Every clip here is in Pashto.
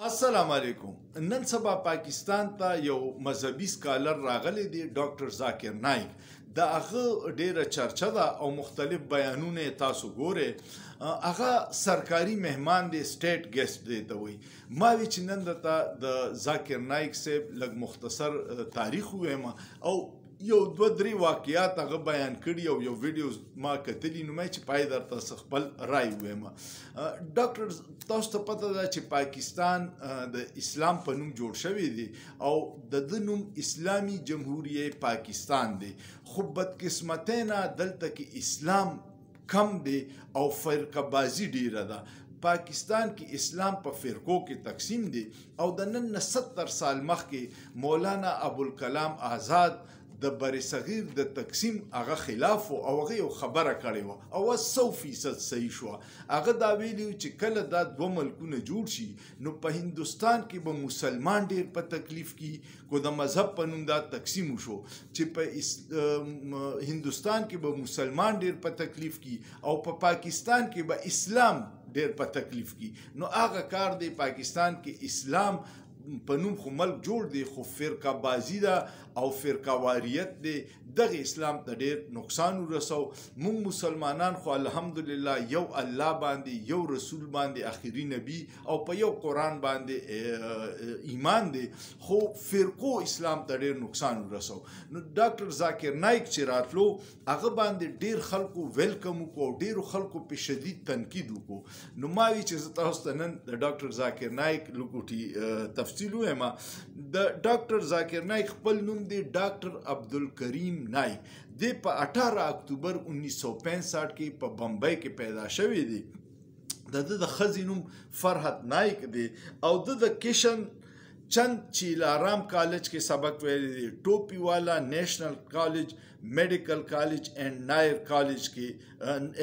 السلام علیکم. نن سبا پاکستان ته یو مذهبي سکالر راغلی دی ډاکټر ذاکر نایک. د هغه ډیره چرچه ده او مختلف بیانونه تاسو ګوره. هغه سرکاري مهمان دی، سټیټ ګیسټ دی ته وایي. ما وی چې نن درته د ذاکر نایک صاحب لږ مختصر تاریخ ووایم او یو دوه درې واقعات هغه بیان کړي او یو ویډیوز ما کتلي، نو چې پای درته خپل رای ووایم. ډاکټر تاسو ته پته ده چې پاکستان د اسلام په نوم جوړ شوی دی او د ده نوم اسلامي جمهوریه پاکستان دی، خو بدقسمتۍ دلته کې اسلام کم دی او فرقه بازي ډیره ده. پاکستان کې اسلام په فرقو کې تقسیم دی او د نن 70 سال مخکې مولانا ابوالکلام آزاد د برصغیر د تقسیم هغه خلاف و او هغه یو خبره کړې وه او 100% صحیح شوه. هغه دا ویلي و چې کله دا دوه ملکونه جوړ شي نو په هندوستان کې به مسلمان ډېر په تکلیف کې کو د مذهب په نوم دا تقسیم وشو چې په هندوستان کې به مسلمان ډېر په تکلیف کې او په پاکستان کې به اسلام ډېر په تکلیف کې. نو هغه کار دی پاکستان کې اسلام په نوم خو ملک جوړ دی خو فرقه بازي ده او فرقه واریت دی. دغه اسلام ته ډېر نقصان ورسو. مونږ مسلمانان خو الحمدلله یو الله باندې، یو رسول باندې آخري نبی او په یو قرآن باندې ایمان دی، خو فرقو اسلام ته ډېر نقصان ورسو. نو ډاکټر ذاکر نایک چې راتلو هغه باندې ډېر خلکو ویلکم وکړو او ډېرو خلکو په شدید تنقید وکړو. نو ما وی چې زه تاسو ته نن د ډاکټر ذاکر نایک لږ تفصیل ووایم. د ډاکټر ذاکر نایک خپل نوم دی ډاکټر عبدالکریم نایک. دی په 18 اکتوبر 1965 کې په بمبئی کې پیدا شوی دی. د ده د ښځې نوم فرحت نایک دی او د کشن چند چیلارام کالج کې سبق ویلی دی، ټوپی والا نیشنل کالج، میډیکل کالج اینڈ نایر کالج کې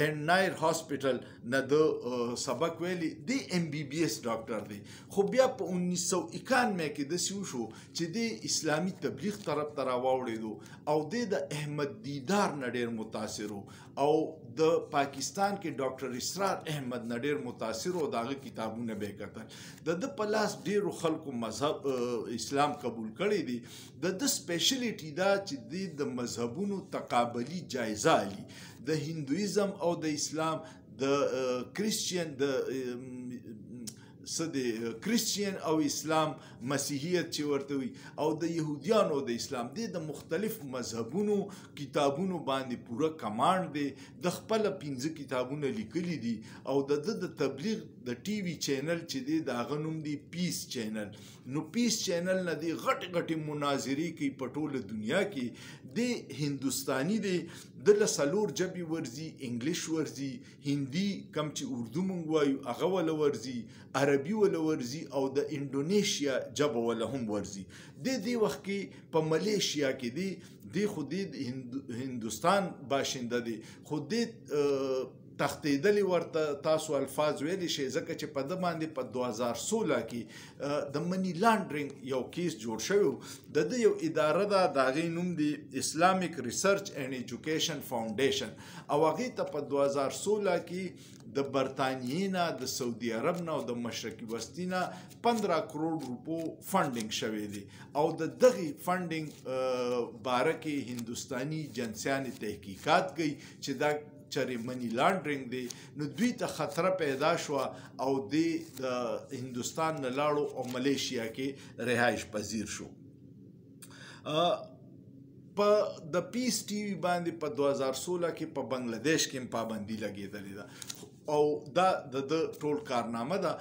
اینڈ نایر هاسپټل نه د سبق ویلی دی. MBBS ډاکټر دی. خو بیا په 1991 کې داسې وشو چې د اسلامي تبلیغ طرف ته راواوړېدو او د احمد دیدار نه ډېر متاثر او د پاکستان کې ډاکټر اسرار احمد نه ډېر متاثر او د هغه کتابونه به یې کتل. د ده په لاس ډېرو خلکو مذهب اسلام قبول کړی دی. د ده سپیشلیټي دا چې دی د مذهبونو تقابلي جایزه علي، د هندویزم او د اسلام، د کرسچین کرسچین او اسلام، مسیحیت چې ورته وي، او د یهودیانو د اسلام، د مختلف مذهبونو کتابونو باندې پوره کمانډ دی. د خپله 5 کتابونه لیکلي دي او د تبلیغ د ټي وي چینل چې دی د هغه نوم دی پیس چینل. نو پیس چینل نه دی غټې غټې مناظرې کوي په ټوله دنیا کې. دی هندوستاني دی، د له 4 ژبې ورځي، انګلیش ورځي، هندي کم چې اردو مونږ وایو هغه وله ورځي، عربي وله ورځي او د انډونیشیا ژبه وله هم ورځي. دې وخت کې په ملیشیا کې دی خو د هندوستان باشنده دی، خو د تختیدلی ورته تاسو الفاظ ویلی شي ځکه چې په ده باندې په 2016 کې د منی لانډرینګ یو کیس جوړ شوی. د ده یو اداره ده، د هغې نوم دی اسلامیک ریسرچ اینډ ایجوکیشن فاونډیشن او هغې ته په 2016 کې د برطانیې نه، د سعودي عرب نه او د مشرقي وسطي نه 15 کروڑ روپو فنډینګ شوی دی او د دغې فنډینګ باره کې هندوستاني جنسیانې تحقیقات کوي چې دا چرې منی لانډرینګ دی. نو دوی ته خطره پیدا شوه او د هندوستان نه لاړو او ملیشیا کې رهایش پذیر شو. په د پیس ټي وي باندې په 2016 کې په بنګلادیش کې هم پابندي لګېدلې ده او دا د ټول کارنامه ده.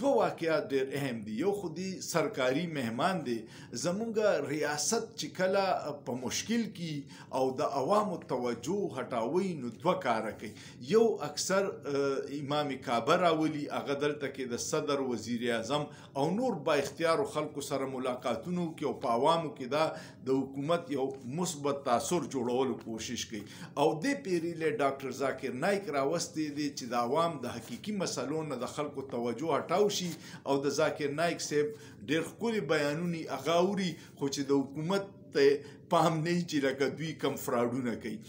2 واقعات ډېر اهم دي. یو خو دی سرکاري مهمان دی. زمونږ ریاست چې کله په مشکل کې او د عوامو توجه هټاوي نو 2 کاره کوي. یو اکثر امام کعبه راولي، هغه دلته کې د صدر، وزیر اعظم او نور با اختیارو خلکو سره ملاقاتونو کې او په عوامو کې دا د حکومت یو مثبت تاثر جوړولو کوشش کوي او دې پیریله ډاکټر ذاکر نایک راوستی دی چې د د حقیقي مسلو نه د خلکو توجه هټاو شي او د ذاکر نایک صاحب ډېر ښکلي بیانونه هغه اوري خو چې د حکومت پام نه چې لکه دوی کم فراډونه کوي.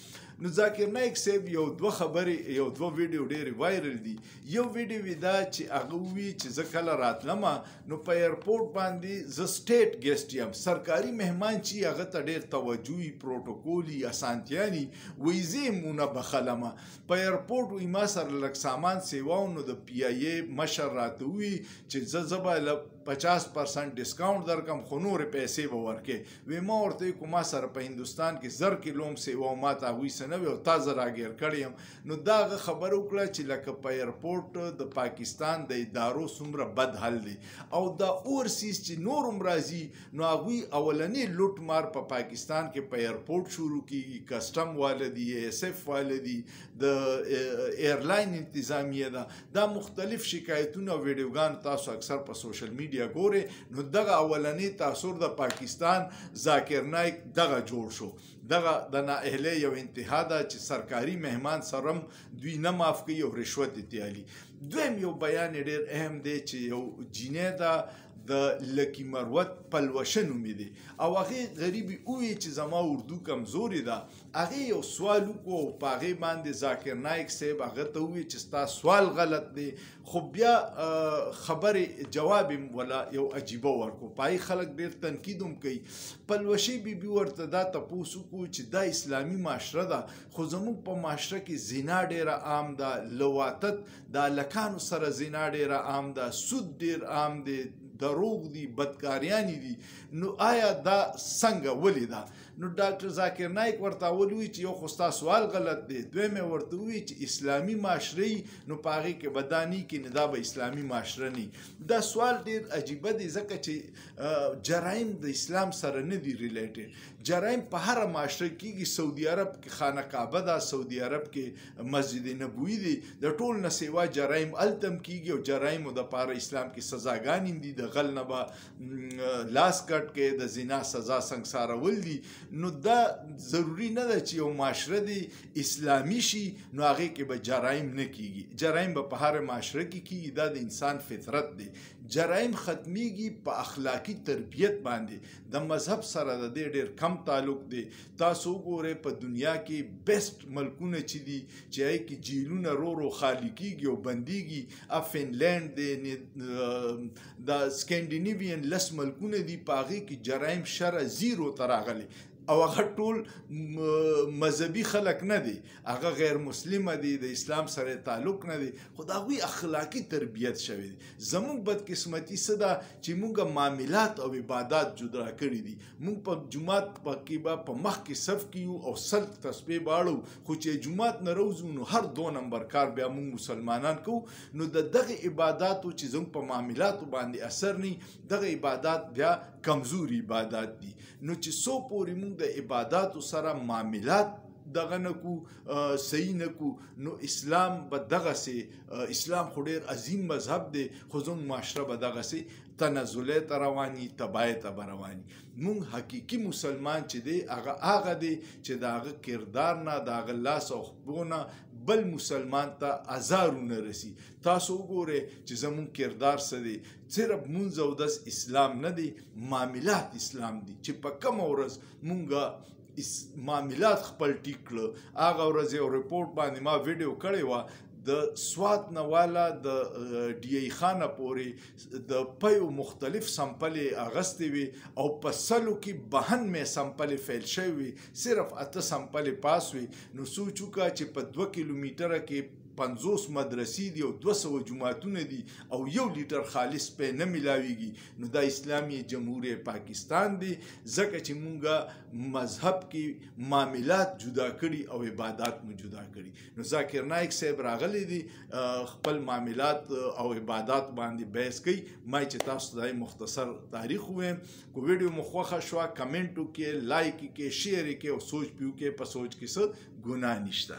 نو ذاکر نایک صاحب یو دوه ویډیو ډېرې وایرل دي. یو ویډیو دا چې هغه وی چې زه کله راتلمه نو په ایرپورټ باندې زه سټیټ ګیسټ یم، سرکاري مهمان چې هغه ته ډېر توجهي پروټوکولي اسانتیاني وایي زه یې مونه بخلمه. په ایرپورټ وایي ما سره لږ سامان سیوا نو د پی آی ای مشر راته ووایي چې زه به 50% ډسکاونټ درکم خو نورې پیسې به ورکې. وی ما ورته وایي که ما سره په هندوستان کې 1000 کیلو هم سیوا ما ته هغوی څه نه وي او تازه راګیر کړی یم. نو دا هغه خبره وکړه چې لکه په ایرپورټ د پاکستان د ادارو څومره بد حل دی او دا اورسیز چې نور هم راځي نو هغوی اولنې لوټ مار په پاکستان کې په ایرپورټ شروع کېږي. کسټم واله دي، اے ایس ایف واله دي، د ایرلاین انتظامیه ده. دا مختلف شکایتونه او ویډیوګان تاسو اکثر په سوشل میډیا ګورئ. نو دغه اولنې تاثر د پاکستان ذاکر نایک دغه جوړ شو. دغه د نااهلۍ یو انتها ده چې سرکاري مهمان سره دوی نه معاف کوي او رشوت یې تیالي. دویم یو بیان یې ډېر اهم دی چې یو جینۍ ده د لکی مروت پلوشه نومې دی او هغې غریبي وویل چې زما اردو کمزورې ده. هغې یو سوال وکړو او په هغې باندې ذاکر نایک صاحب هغه ته وویل چې ستا سوال غلط دی، خو بیا خبرې جواب یې ولا یو عجیبه ورکړو. په هغې خلک ډېر تنقید هم کوي. پلوشې بیبي ورته دا تپوس وکړو چې دا اسلامي معاشره ده خو زموږ په معاشره کې زنا ډېره عام ده، لواطت د هلکانو سره زنا ډېره عام ده، سود ډېر عام دی، دروغ دي، بدکاریانی دي. نو آیا دا څنګه ولې ده؟ نو ډاکټر ذاکر نایک ورته اول ووایي چې یو خو ستا سوال غلط دی، دویم یې ورته ووایي چې اسلامي معاشره نو په هغې کې به دا نه کېني، دا به اسلامي معاشره نه. دا سوال ډېر عجیبه دی ځکه چې جرایم د اسلام سره نه دي ریلیټډ. جرایم په هره معاشره کېږي. سعودي عرب کې خانه کعبه ده، سعودي عرب کې مسجد نبوي دی، د ټول نه سوا جرایم هلته هم کېږي او جرایمو دپاره اسلام کې سزاګانې هم دي. د غل نه به لاس کټ کې، د زنا سزا سنګسارول دي. نو دا ضروري نه ده چې یو معاشره دی اسلامي شي نو هغې کې به جرایم نه کېږي. جرایم به په هر معاشره کې کېږي، دا د انسان فطرت دی. جرایم ختمیږي په اخلاقي تربیت باندې. د مذهب سره د دې ډېر کم تعلق دی. تاسو وګورئ په دنیا کې بیسټ ملکونه چې دي چې هغې کې جیلونه رو خالي کېږي او بندېږي فنلینډ دی، د سکینډینیوین 10 ملکونه دي په هغې کې جرایم شره 0 ته راغلی او هغه ټول مذهبي خلک نه دي، هغه غیر مسلمه دي، د اسلام سره تعلق نه دي، خو د هغوی اخلاقي تربیت شوی دی. زموږ بدقسمتي څه ده چې موږ معاملات او عبادات جدا کړي دي. موږ په جومات کې به په مخ کې صف کې یو او سل تسبیح به اړو، خو چې جومات نه روځو نو هر 2 نمبر کار بیا موږ مسلمانان کوو. نو د دغه عباداتو چې زموږ په معاملاتو باندې اثر نه، دغه عبادات بیا کمزوري عبادات دي. نو چې څو پورې موږ د عباداتو سره معاملات دغه نه کو صحیح نه کو نو اسلام به دغسې اسلام خو ډېر عظیم مذهب دی خو زموږ معاشره به دغسې تنزلۍ ته رواني، تباهۍ ته به رواني. موږ حقیقي مسلمان چې دی هغه دی چې د هغه کردار نه، د هغه لاس او خبو نه بل مسلمان ته ازارونه رسي. تاسو وګورئ چې زموږ کردار څه دی. صرف مونځ او دس اسلام نه دی، معاملات اسلام دی چې په کومه ورځ مونږ معاملات خپل ټیک کړه. هغه ورځ یو رپورټ باندې ما ویډیو کړې وه د سوات نه والا د ډي ای خانه پورې د پیو مختلف سمپلې اغستې وي او په 100 کې 92 سمپلې فیل شوي وي، صرف 8 سمپلې پاس وي. نو سوچ وکړه چې په 2 کیلومیټره کې 50 مدرسې دي او 200 جماعتونه دي او 1 لیټر خالص پې نه ملاویږي. نو دا اسلامي جمهوریت پاکستان دی ځکه چې مونږه مذهب کې معاملات جدا کړي او عبادات مو جدا کړي. نو ذاکر نایک صاحب راغلی دی خپل معاملات او عبادات باندې بحث کوي. ما چې تاسو ته مختصر تاریخ ووایم. کو ویډیو مو خوښه شوه کمنټ وکړئ، لایک یې کړئ، شیر یې کړئ او سوچ پیو کې په سوچ کې څه ګناه نشته.